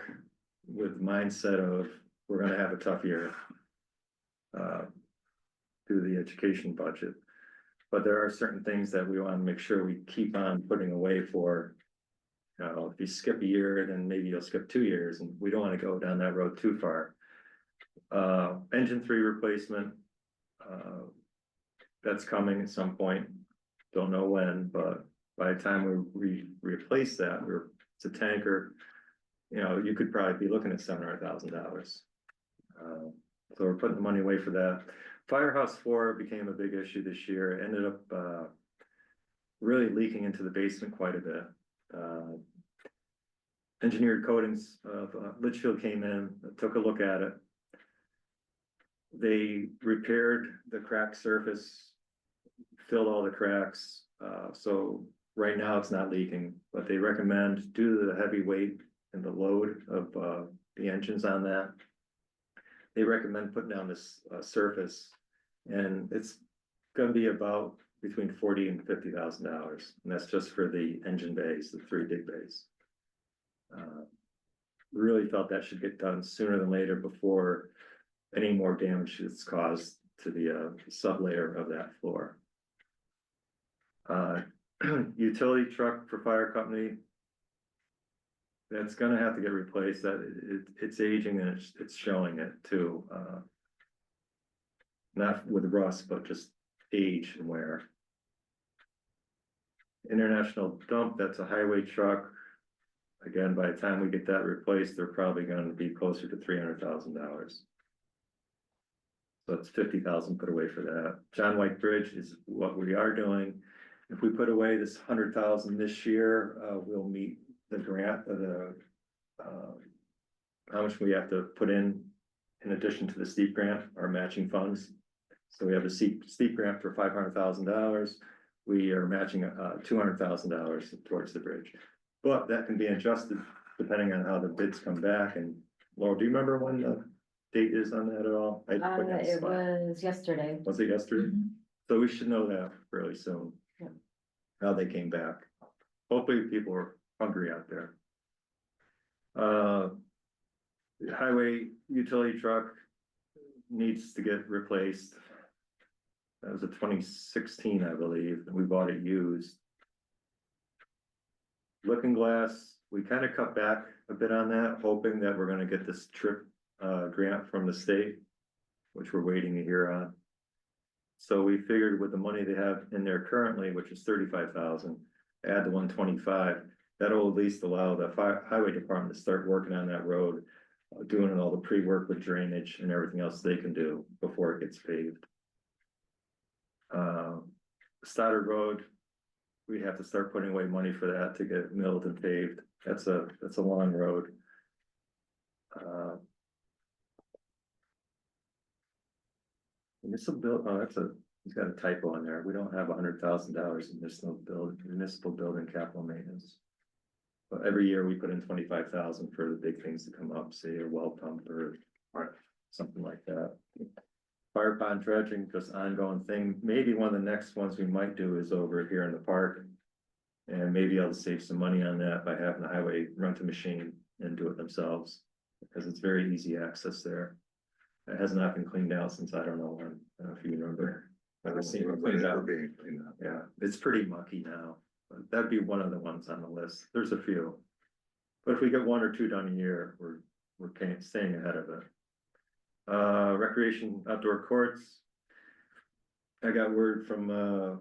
with mindset of, we're gonna have a tough year. Through the education budget. But there are certain things that we want to make sure we keep on putting away for. If you skip a year, then maybe you'll skip 2 years, and we don't want to go down that road too far. Engine 3 replacement. That's coming at some point. Don't know when, but by the time we replace that, it's a tanker. You could probably be looking at $700,000. So we're putting the money away for that. Firehouse 4 became a big issue this year. It ended up really leaking into the basement quite a bit. Engineered coatings of Litchfield came in, took a look at it. They repaired the cracked surface, filled all the cracks. So right now it's not leaking, but they recommend, due to the heavy weight and the load of the engines on that, they recommend putting down this surface, and it's gonna be about between $40,000 and $50,000, and that's just for the engine bays, the 3 big bays. Really felt that should get done sooner than later before any more damage is caused to the sublayer of that floor. Utility truck for fire company. That's gonna have to get replaced. It's aging and it's showing it too. Not with rust, but just age and wear. International dump, that's a highway truck. Again, by the time we get that replaced, they're probably gonna be closer to $300,000. So it's 50,000 put away for that. John White Bridge is what we are doing. If we put away this 100,000 this year, we'll meet the grant of how much we have to put in addition to the steep grant, our matching funds. So we have a steep grant for $500,000. We are matching $200,000 towards the bridge. But that can be adjusted depending on how the bids come back. And Laura, do you remember when the date is on that at all? It was yesterday. Was it yesterday? Mhm. So we should know that fairly soon. Yep. How they came back. Hopefully people are hungry out there. The highway utility truck needs to get replaced. That was a 2016, I believe, and we bought it used. Looking Glass, we kind of cut back a bit on that, hoping that we're gonna get this trip grant from the state, which we're waiting to hear on. So we figured with the money they have in there currently, which is 35,000, add the 125, that'll at least allow the highway department to start working on that road, doing all the pre-work with drainage and everything else they can do before it gets paved. Stoddard Road, we have to start putting away money for that to get milled and paved. That's a long road. Municipal build, he's got a typo in there. We don't have $100,000 in municipal building capital maintenance. But every year we put in 25,000 for the big things to come up, say a well pump or something like that. Fire pond dredging, just ongoing thing. Maybe one of the next ones we might do is over here in the park. And maybe I'll save some money on that by having the highway rent a machine and do it themselves. Because it's very easy access there. It has not been cleaned out since I don't know when. I don't know if you remember. I've seen it cleaned out. Yeah, it's pretty mucky now. But that'd be one of the ones on the list. There's a few. But if we get 1 or 2 done a year, we're staying ahead of it. Recreation outdoor courts. I got word from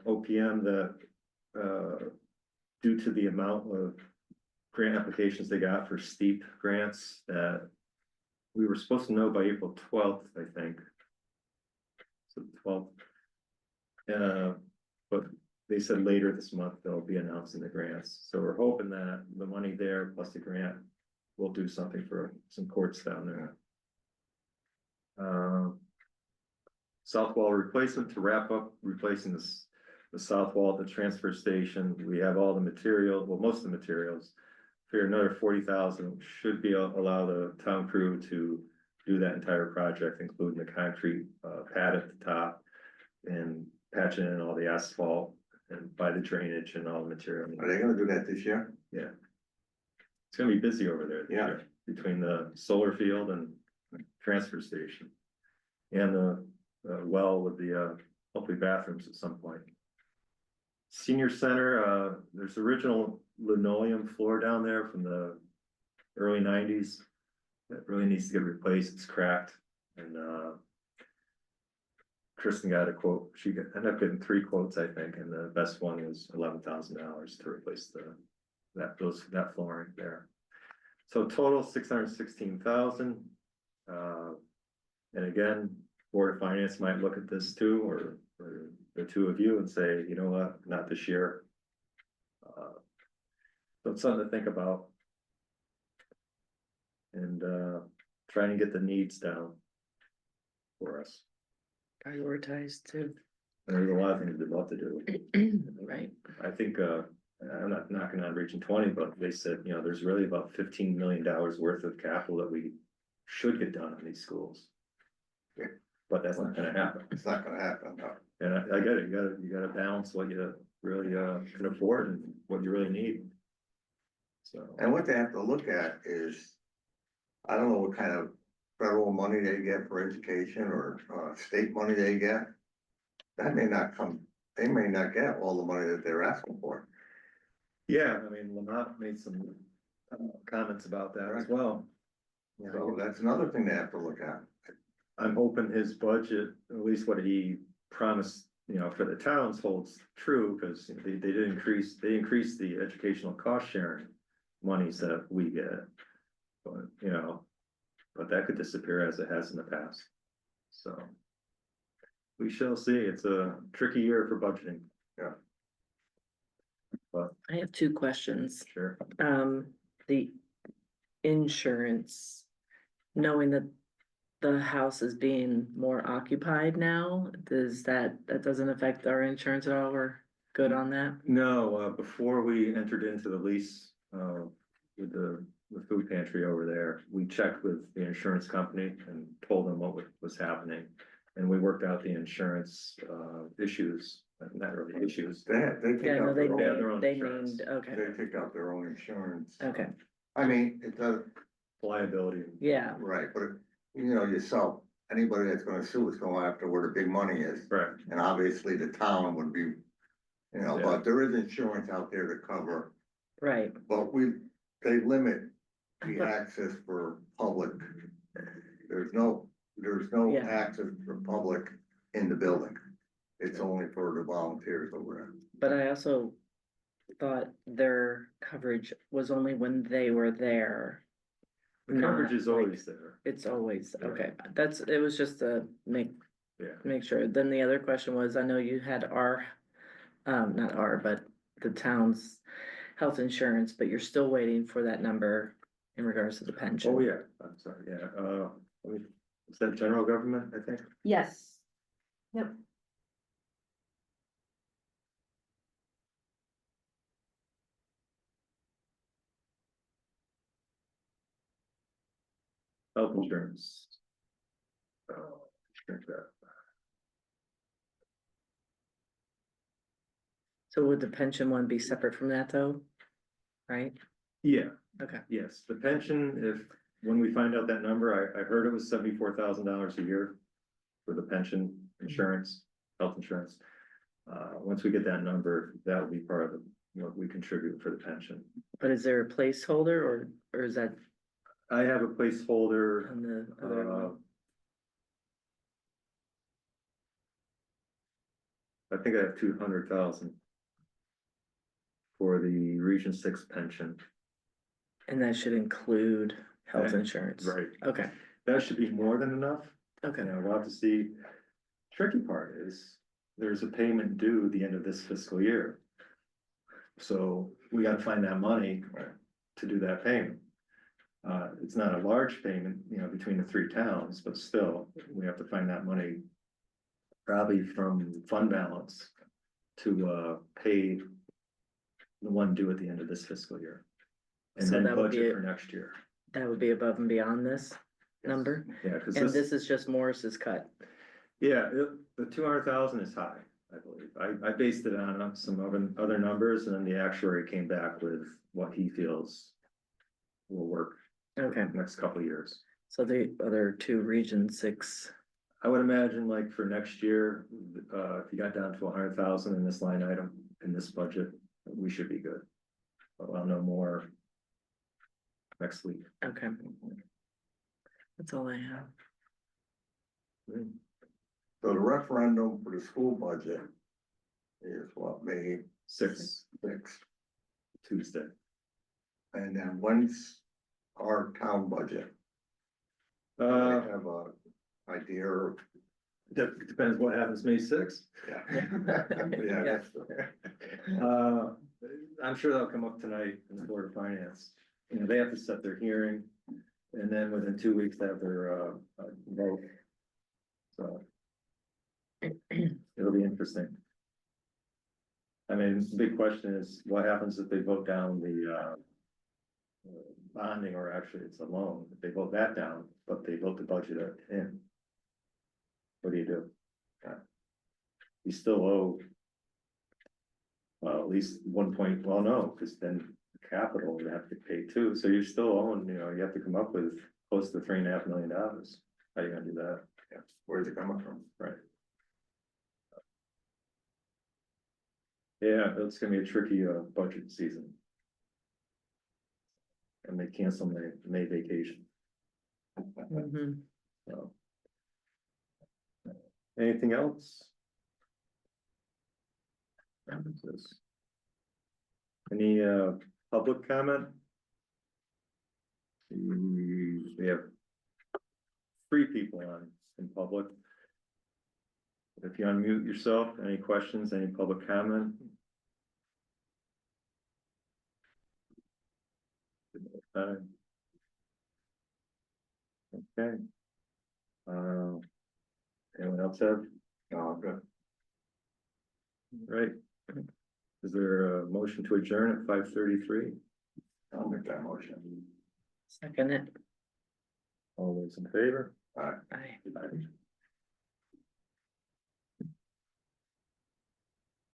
OPM that due to the amount of grant applications they got for steep grants, that we were supposed to know by April 12th, I think. So 12th. But they said later this month they'll be announcing the grants, so we're hoping that the money there plus the grant will do something for some courts down there. South wall replacement to wrap up replacing this, the south wall at the transfer station. We have all the material, well, most of the materials. For another 40,000 should be allow the town crew to do that entire project, including the concrete pad at the top and patching in all the asphalt and by the drainage and all the material. Are they gonna do that this year? Yeah. It's gonna be busy over there this Yeah. year, between the solar field and transfer station. And the well with the hopefully bathrooms at some point. Senior center, there's original linoleum floor down there from the early 90s. That really needs to get replaced, it's cracked, and Kristen got a quote, ended up getting 3 quotes, I think, and the best one was $11,000 to replace that flooring there. So total 616,000. And again, Board of Finance might look at this too, or the two of you and say, you know what, not this year. So it's something to think about. And trying to get the needs down for us. Prioritized too, And there's a lot of things we'd love to do. right? I think, I'm not knocking on reaching 20, but they said, you know, there's really about $15 million worth of capital that we should get done in these schools. Yeah. But that's not gonna happen. It's not gonna happen, no. And I get it, you gotta balance what you really can afford and what you really need. So, And what they have to look at is, I don't know what kind of federal money they get for education or state money they get. That may not come, they may not get all the money that they're asking for. yeah, I mean, Lamont made some comments about that as well. You know, So that's another thing they have to look at. I'm hoping his budget, at least what he promised, you know, for the towns holds true, because they did increase the educational cost sharing monies that we get. But, you know, but that could disappear as it has in the past. So we shall see. It's a tricky year for budgeting. I have 2 questions. Sure. The insurance, knowing that the house is being more occupied now, that doesn't affect our insurance at all? We're good on that? No, before we entered into the lease, with the food pantry over there, we checked with the insurance company and told them what was happening. And we worked out the insurance, issues, not really issues. They take Yeah, no, out they their own, insurance. okay, they take out their own insurance. okay, I mean, it does, Liability. yeah, right, but you know yourself, anybody that's gonna sue is going after where the big money is. Correct. And obviously the town would be, you know, Yeah. but there is insurance out there to cover, right, but they limit the access for public. There's no Yeah. access for public in the building. It's only for the volunteers over there. but I also thought their coverage was only when they were there. The coverage Not is like- always there. It's always, Yeah. okay, it was just to Yeah. make sure. Then the other question was, I know you had not but the town's health insurance, but you're still waiting for that number in regards to the pension. Oh, yeah, I'm sorry, yeah, is that general government, I think? Yes. Yep. Health insurance. Oh, check that. So would the pension one be separate from that though? Right? Yeah, Okay, yes, the pension, when we find out that number, I heard it was $74,000 a year for the pension insurance, health insurance. Once we get that number, that will be part of what we contribute for the pension. but is there a placeholder or is that I have a placeholder, on the other one? I think I have 200,000 for the Region 6 pension. And that should include health Yeah, insurance? Right, Okay, that should be more than enough. okay, You know, we'll have to see. Tricky part is, there's a payment due the end of this fiscal year. So we gotta find that money to do that payment. It's not a large payment, you know, between the three towns, but still, we have to find that money. Probably from fund balance to pay the one due at the end of this fiscal year. And So then that would be budget it. for next year. That would be above and beyond this number, Yeah, cause and this, this is just Morris's cut. yeah, the 200,000 is high, I believe. I based it on some other numbers, and then the actuary came back with what he feels will work for Okay, the next couple of years. so the other two Region 6, I would imagine like for next year, if you got down to 100,000 in this line item, in this budget, we should be good. But I'll know more next week. okay. That's all I have. So the referendum for the school budget is what, May 6th, 6th? Tuesday. And then when's our town budget? Do Uh, they have a idea of, depends what happens May 6th. yeah. Yeah, that's I'm sure that'll come up tonight in the Board of Finance. You know, they have to set their hearing, and then within 2 weeks, they have their, vote. So. It'll be interesting. I mean, the big question is, what happens if they vote down the, bonding, or actually it's a loan, if they vote that down, but they vote the budget in? What do you do? You still owe. Well, at least 1 point, well, no, because then the capital would have to pay too, so you're still owing, you know, you have to come up with close to $3.5 million. How are you gonna do that? Yeah, where's it coming from? Right. Yeah, it's gonna be a tricky, budget season. And they cancel May vacation, Mhm. so. Anything else? Any, public comment? We have 3 people on in public. If you unmute yourself, any questions, any public comment? Okay. Anyone else have? Oh, good. Right. Is there a motion to adjourn at 5:33? I'll make that motion. Second it. All those in favor? All right. Bye. Aye.